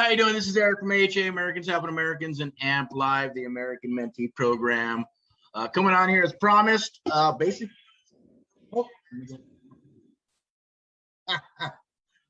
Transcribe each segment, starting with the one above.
how you doing? This is Eric from AHA, Americans Helping Americans, and AMP Live, the American Mentee Program. Coming on here as promised. All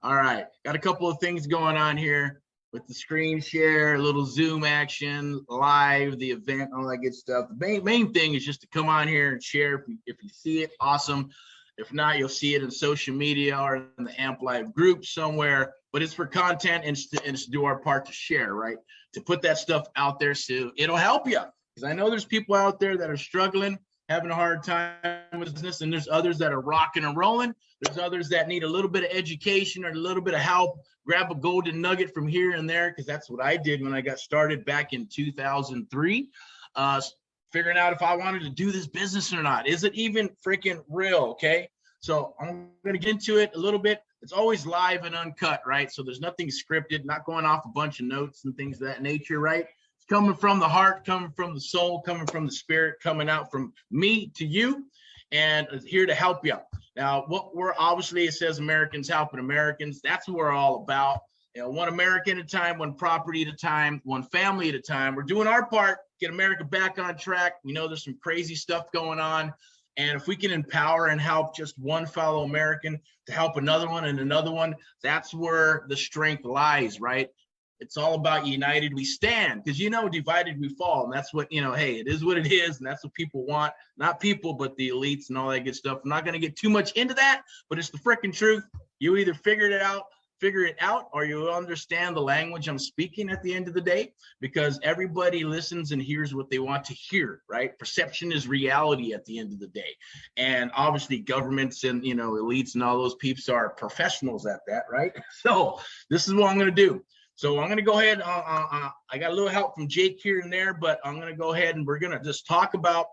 right, got a couple of things going on here with the screen share, a little Zoom action, live, the event, all that good stuff. The main thing is just to come on here and share. If you see it, awesome. If not, you'll see it in social media or in the AMP Live group somewhere. But it's for content and to do our part to share, right? To put that stuff out there so it'll help you. Because I know there's people out there that are struggling, having a hard time with business, and there's others that are rocking and rolling. There's others that need a little bit of education or a little bit of help. Grab a golden nugget from here and there, because that's what I did when I got started back in 2003. Figuring out if I wanted to do this business or not. Is it even freaking real? Okay. So I'm going to get into it a little bit. It's always live and uncut, right? So there's nothing scripted, not going off a bunch of notes and things of that nature, right? It's coming from the heart, coming from the soul, coming from the spirit, coming out from me to you, and here to help you. Now, what we're obviously, it says Americans Helping Americans. That's what we're all about. You know, one American at a time, one property at a time, one family at a time. We're doing our part, get America back on track. We know there's some crazy stuff going on. And if we can empower and help just one fellow American to help another one and another one, that's where the strength lies, right? It's all about united we stand, because, you know, divided we fall. And that's what, you know, hey, it is what it is. And that's what people want. Not people, but the elites and all that good stuff. I'm not going to get too much into that, but it's the freaking truth. You either figure it out, or you understand the language I'm speaking at the end of the day, because everybody listens and hears what they want to hear, right? Perception is reality at the end of the day. And obviously governments and, you know, elites and all those peeps are professionals at that, right? So this is what I'm going to do. So I'm going to go ahead. I got a little help from Jake here and there, but I'm going to go ahead and we're going to just talk about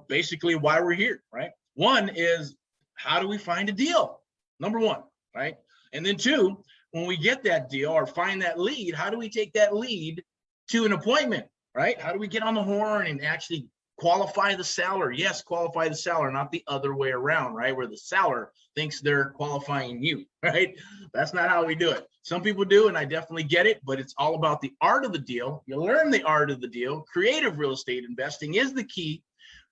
basically why we're here, right? One is, how do we find a deal? Number one, right? And then two, when we get that deal or find that lead, how do we take that lead to an appointment, right? How do we get on the horn and actually qualify the seller? Yes, qualify the seller, not the other way around, right? Where the seller thinks they're qualifying you, right? That's not how we do it. Some people do, and I definitely get it, but it's all about the art of the deal. You learn the art of the deal. Creative real estate investing is the key,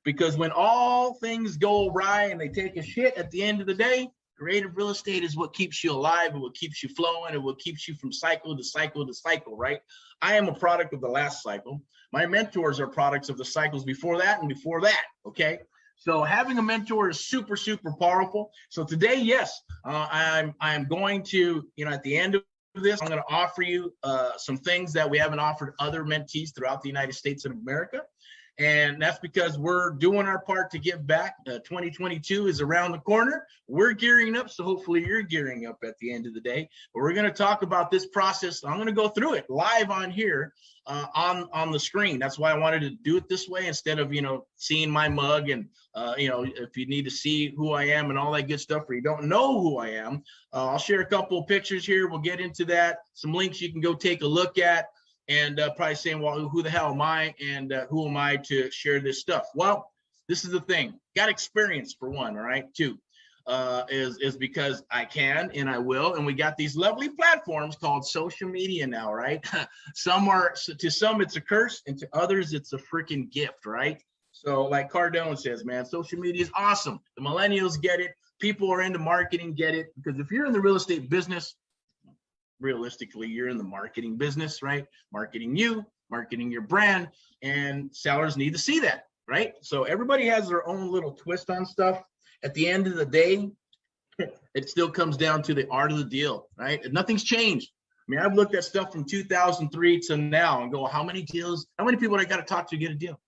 because when all things go awry and they take a shit at the end of the day, creative real estate is what keeps you alive, and what keeps you flowing, and what keeps you from cycle to cycle to cycle, right? I am a product of the last cycle. My mentors are products of the cycles before that and before that, okay? So having a mentor is super, super powerful. So today, yes, I'm going to, you know, at the end of this, I'm going to offer you some things that we haven't offered other mentees throughout the United States of America. And that's because we're doing our part to give back. 2022 is around the corner. We're gearing up, so hopefully you're gearing up at the end of the day. But we're going to talk about this process. I'm going to go through it live on here on the screen. That's why I wanted to do it this way, instead of, you know, seeing my mug. And, you know, if you need to see who I am and all that good stuff, or you don't know who I am, I'll share a couple of pictures here. We'll get into that. Some links you can go take a look at. And probably saying, well, who the hell am I, and who am I to share this stuff? Well, this is the thing. Got experience, for one, all right? Two, is because I can and I will. And we got these lovely platforms called social media now, right? To some it's a curse, and to others it's a freaking gift, right? So like Cardone says, man, social media is awesome. The millennials get it. People are into marketing get it. Because if you're in the real estate business, realistically, you're in the marketing business, right? Marketing you, marketing your brand, and sellers need to see that, right? So everybody has their own little twist on stuff. At the end of the day, it still comes down to the art of the deal, right? Nothing's changed. I mean, I've looked at stuff from 2003 to now and go, how many deals, how many people I got to talk to get a deal?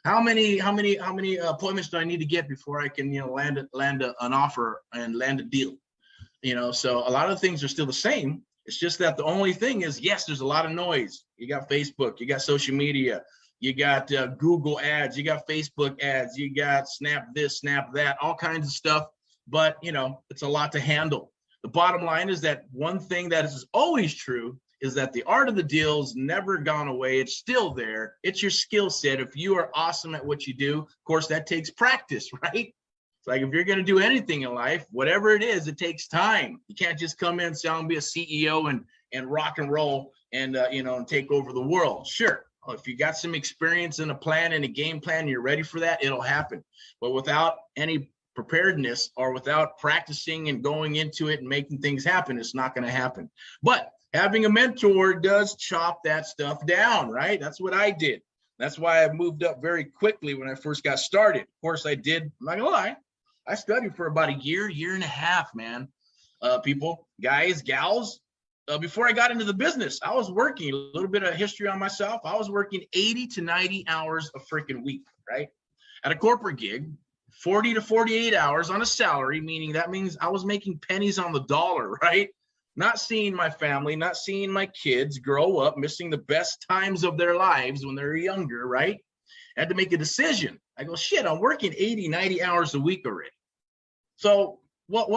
How many appointments do I need to get before I can, you know, land an offer and land a deal? You know, so a lot of things are still the same. It's just that the only thing is, yes, there's a lot of noise. You got Facebook, you got social media, you got Google ads, you got Facebook ads, you got Snap this, Snap that, all kinds of stuff. But, you know, it's a lot to handle. The bottom line is that one thing that is always true is that the art of the deal's never gone away. It's still there. It's your skill set. If you are awesome at what you do, of course, that takes practice, right? Like, if you're going to do anything in life, whatever it is, it takes time. You can't just come in and say, I'm going to be a CEO and rock and roll and and take over the world. Sure, if you got some experience and a plan and a game plan, you're ready for that, it'll happen. But without any preparedness or without practicing and going into it and making things happen, it's not going to happen. But having a mentor does chop that stuff down, right? That's what I did. That's why I moved up very quickly when I first got started. Of course, I did. I'm not gonna lie, I studied for about a year and a half, man. People, guys, gals. Before I got into the business, I was working, a little bit of history on myself. I was working 80 to 90 hours a freaking week, right? At a corporate gig, 40 to 48 hours on a salary, meaning that means I was making pennies on the dollar, right? Not seeing my family, not seeing my kids grow up, missing the best times of their lives when they're younger, right? I had to make a decision. I go, shit, I'm working 80, 90 hours a week already. So what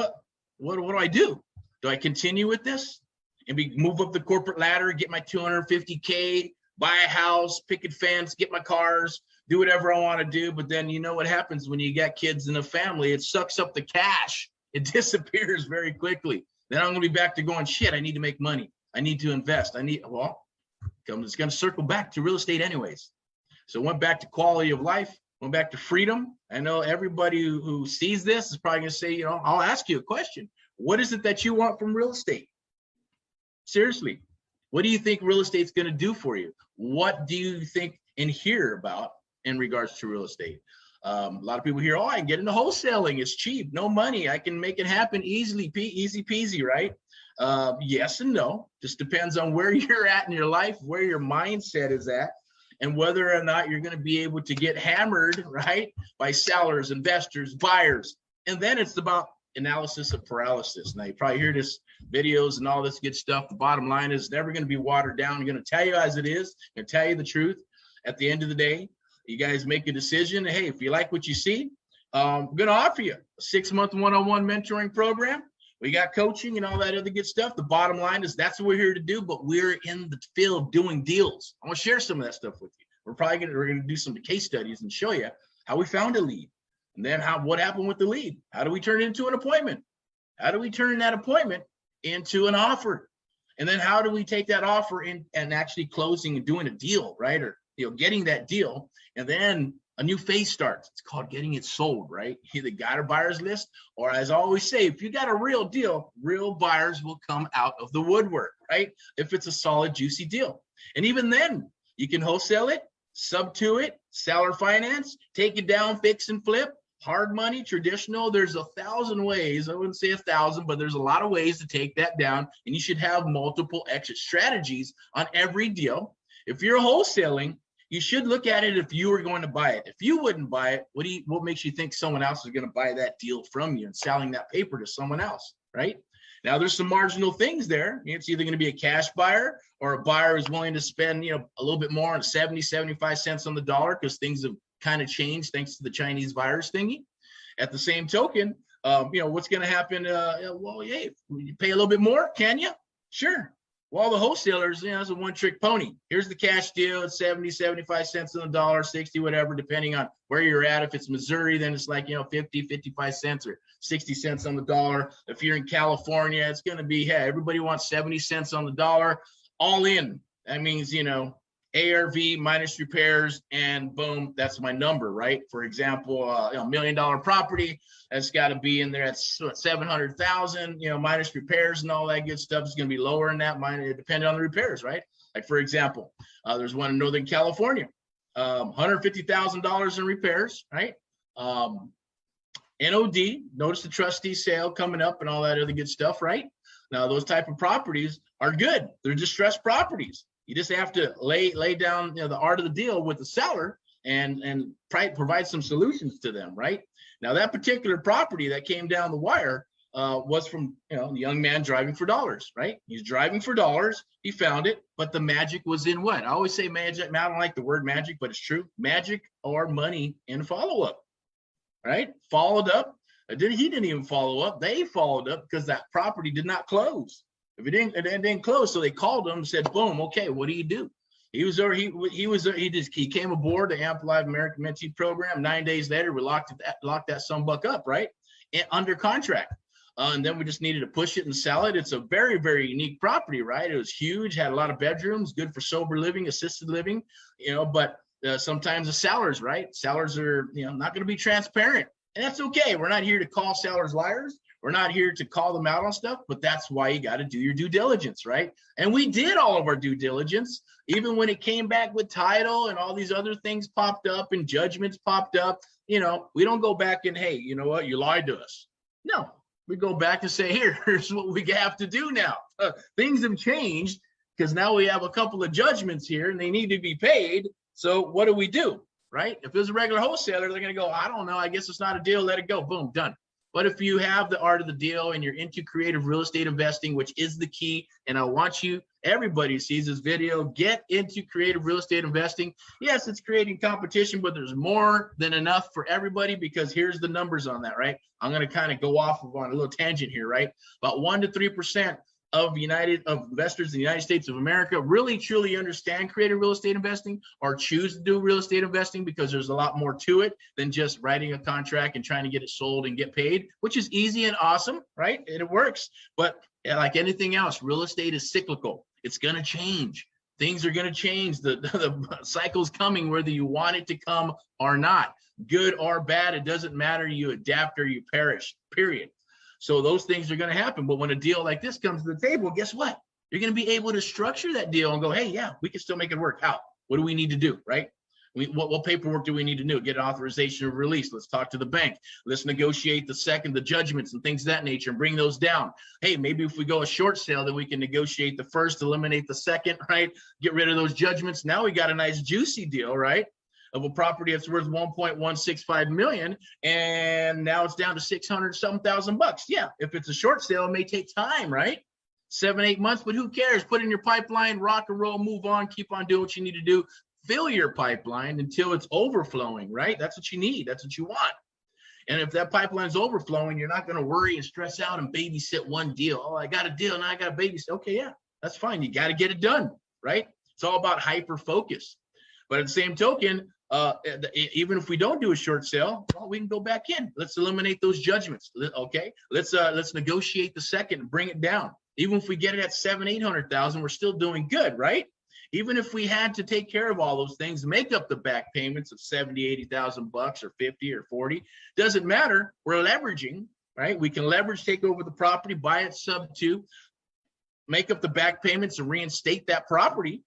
do I do? Do I continue with this and move up the corporate ladder, get my 250K, buy a house, picket fence, get my cars, do whatever I want to do? But then you know what happens when you got kids and a family, it sucks up the cash. It disappears very quickly. Then I'm going to be back to going, shit, I need to make money. I need to invest. It's going to circle back to real estate anyways. So went back to quality of life, went back to freedom. I know everybody who sees this is probably going to say, I'll ask you a question. What is it that you want from real estate? Seriously, what do you think real estate's going to do for you? What do you think and hear about in regards to real estate? A lot of people hear, I can get into wholesaling. It's cheap, no money. I can make it happen easily, easy peasy, right? Yes and no. Just depends on where you're at in your life, where your mindset is at, and whether or not you're going to be able to get hammered, right, by sellers, investors, buyers. And then it's about analysis of paralysis. Now, you probably hear this videos and all this good stuff. The bottom line is never going to be watered down. I'm going to tell you as it is. I'm going to tell you the truth. At the end of the day, you guys make a decision. Hey, if you like what you see, I'm going to offer you a 6-month one-on-one mentoring program. We got coaching and all that other good stuff. The bottom line is that's what we're here to do, but we're in the field doing deals. I want to share some of that stuff with you. We're going to do some case studies and show you how we found a lead, and then what happened with the lead. How do we turn it into an appointment? How do we turn that appointment into an offer? And then how do we take that offer and actually closing and doing a deal, right? Or getting that deal, and then a new phase starts. It's called getting it sold, right? You either got a buyer's list, or as I always say, if you got a real deal, real buyers will come out of the woodwork, right? If it's a solid, juicy deal. And even then, you can wholesale it, Subto it, seller finance, take it down, fix and flip, hard money, traditional. There's 1,000 ways. I wouldn't say 1,000, but there's a lot of ways to take that down, and you should have multiple exit strategies on every deal. If you're wholesaling, you should look at it if you were going to buy it. If you wouldn't buy it, what makes you think someone else is going to buy that deal from you and selling that paper to someone else, right? Now, there's some marginal things there. It's either going to be a cash buyer or a buyer who's willing to spend, a little bit more on 70, 75 cents on the dollar because things have kind of changed thanks to the Chinese virus thingy. At the same token, what's going to happen? Hey, you pay a little bit more, can you? Sure. Well, the wholesalers, it's a one-trick pony. Here's the cash deal. It's 70, 75 cents on the dollar, 60, whatever, depending on where you're at. If it's Missouri, then it's like, 50, 55 cents or 60 cents on the dollar. If you're in California, it's going to be, hey, everybody wants 70 cents on the dollar, all in. That means, ARV minus repairs, and boom, that's my number, right? For example, $1 million property, that's got to be in there at 700,000, minus repairs and all that good stuff. Is going to be lower than that, depending on the repairs, right? Like, for example, there's one in Northern California, $150,000 in repairs, right? NOD, notice the trustee sale coming up and all that other good stuff, right? Now, those type of properties are good. They're distressed properties. You just have to lay down the art of the deal with the seller and provide some solutions to them, right? Now, that particular property that came down the wire was from the young man driving for dollars, right? He's driving for dollars. He found it, but the magic was in what? I always say magic. I don't like the word magic, but it's true. Magic or money in follow-up, right? Followed up. He didn't even follow up. They followed up because that property did not close. If it didn't close, so they called him and said, "Boom, okay, what do you do?" He came aboard the AMP Live American Mentee program. 9 days later, we locked that son buck up, right? Under contract. And then we just needed to push it and sell it. It's a very, very unique property, right? It was huge, had a lot of bedrooms, good for sober living, assisted living, but sometimes the sellers, right? Sellers are, not going to be transparent, and that's okay. We're not here to call sellers liars. We're not here to call them out on stuff, but that's why you got to do your due diligence, right? And we did all of our due diligence, even when it came back with title and all these other things popped up and judgments popped up. We don't go back and, hey, you know what? You lied to us. No, we go back and say, here's what we have to do now. Things have changed because now we have a couple of judgments here and they need to be paid. So what do? Right? If it was a regular wholesaler, they're going to go, I don't know, I guess it's not a deal, let it go, boom, done. But if you have the art of the deal and you're into creative real estate investing, which is the key, and I want everybody sees this video, get into creative real estate investing. Yes, it's creating competition, but there's more than enough for everybody, because here's the numbers on that, right? I'm going to kind of go off on a little tangent here, right? About 1 to 3% of investors in the United States of America really truly understand creative real estate investing or choose to do real estate investing, because there's a lot more to it than just writing a contract and trying to get it sold and get paid, which is easy and awesome, right? And it works. But like anything else, real estate is cyclical. It's going to change. Things are going to change. The cycle's coming, whether you want it to come or not. Good or bad, it doesn't matter. You adapt or you perish, period. So those things are going to happen. But when a deal like this comes to the table, guess what? You're going to be able to structure that deal and go, hey, yeah, we can still make it work. How? What do we need to do, right? What paperwork do we need to do? Get an authorization of release. Let's talk to the bank. Let's negotiate the judgments and things of that nature and bring those down. Hey, maybe if we go a short sale, then we can negotiate the first, eliminate the second, right? Get rid of those judgments. Now we got a nice juicy deal, right? Of a property that's worth 1.165 million, and now it's down to 600-something thousand bucks. Yeah, if it's a short sale, it may take time, right? 7-8 months, but who cares? Put in your pipeline, rock and roll, move on, keep on doing what you need to do. Fill your pipeline until it's overflowing, right? That's what you need. That's what you want. And if that pipeline's overflowing, you're not going to worry and stress out and babysit one deal. Oh, I got a deal, now I got to babysit. Okay, yeah, that's fine. You got to get it done, right? It's all about hyper focus. But at the same token, even if we don't do a short sale, well, we can go back in. Let's eliminate those judgments. Okay, let's negotiate the second and bring it down. Even if we get it at 700,000-800,000, we're still doing good, right? Even if we had to take care of all those things, make up the back payments of 70,000-80,000 bucks or 50 or 40, doesn't matter. We're leveraging, right? We can leverage, take over the property, buy it sub-2, make up the back payments and reinstate that property.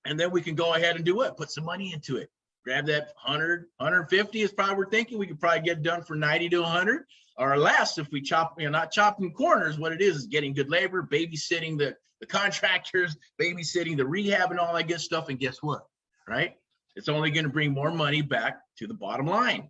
And then we can go ahead and do what? Put some money into it. Grab that 100, 150 is probably we're thinking. We could probably get done for 90 to 100 or less if we chop, not chopping corners. What it is getting good labor, babysitting the contractors, babysitting the rehab and all that good stuff. And guess what, right? It's only going to bring more money back to the bottom line.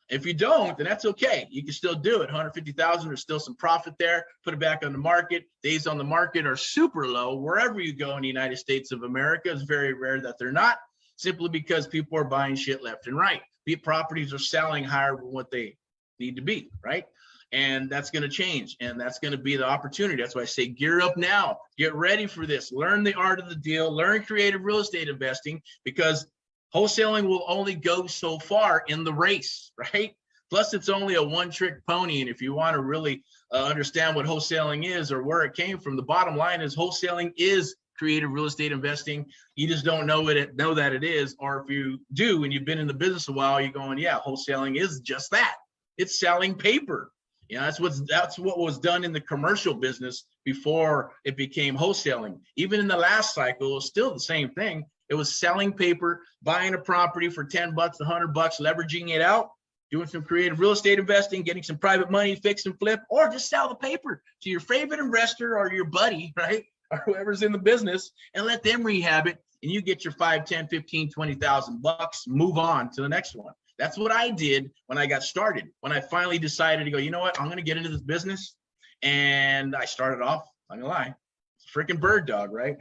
If you don't, then that's okay. You can still do it. 150,000, there's still some profit there. Put it back on the market. Days on the market are super low. Wherever you go in the United States of America, it's very rare that they're not, simply because people are buying shit left and right. Properties are selling higher than what they need to be, right? And that's going to change, and that's going to be the opportunity. That's why I say gear up now. Get ready for this. Learn the art of the deal. Learn creative real estate investing, because wholesaling will only go so far in the race, right? Plus, it's only a one-trick pony. And if you want to really understand what wholesaling is or where it came from, the bottom line is wholesaling is creative real estate investing. You just don't know that it is. Or if you do and you've been in the business a while, you're going, yeah, wholesaling is just that. It's selling paper. That's what was done in the commercial business before it became wholesaling. Even in the last cycle, it was still the same thing. It was selling paper, buying a property for 10 bucks, 100 bucks, leveraging it out, doing some creative real estate investing, getting some private money, fix and flip, or just sell the paper to your favorite investor or your buddy, right? Or whoever's in the business, and let them rehab it. And you get your 5, 10, 15, 20,000 bucks, move on to the next one. That's what I did when I got started. When I finally decided to go, you know what, I'm going to get into this business. And I started off, I'm going to lie, it's a freaking bird dog, right?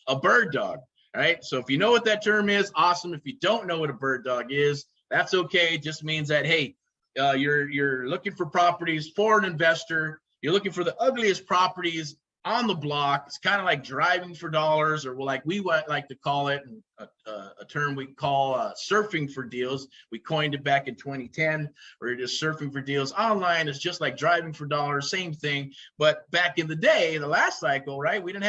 A bird dog. All right. So if you know what that term is, awesome. If you don't know what a bird dog is, that's okay. It just means that, hey, you're looking for properties for an investor. You're looking for the ugliest properties on the block. It's kind of like driving for dollars, or like we like to call it, a term we call surfing for deals. We coined it back in 2010, where you're just surfing for deals online. It's just like driving for dollars, same thing. But back in the day, the last cycle, right, we didn't have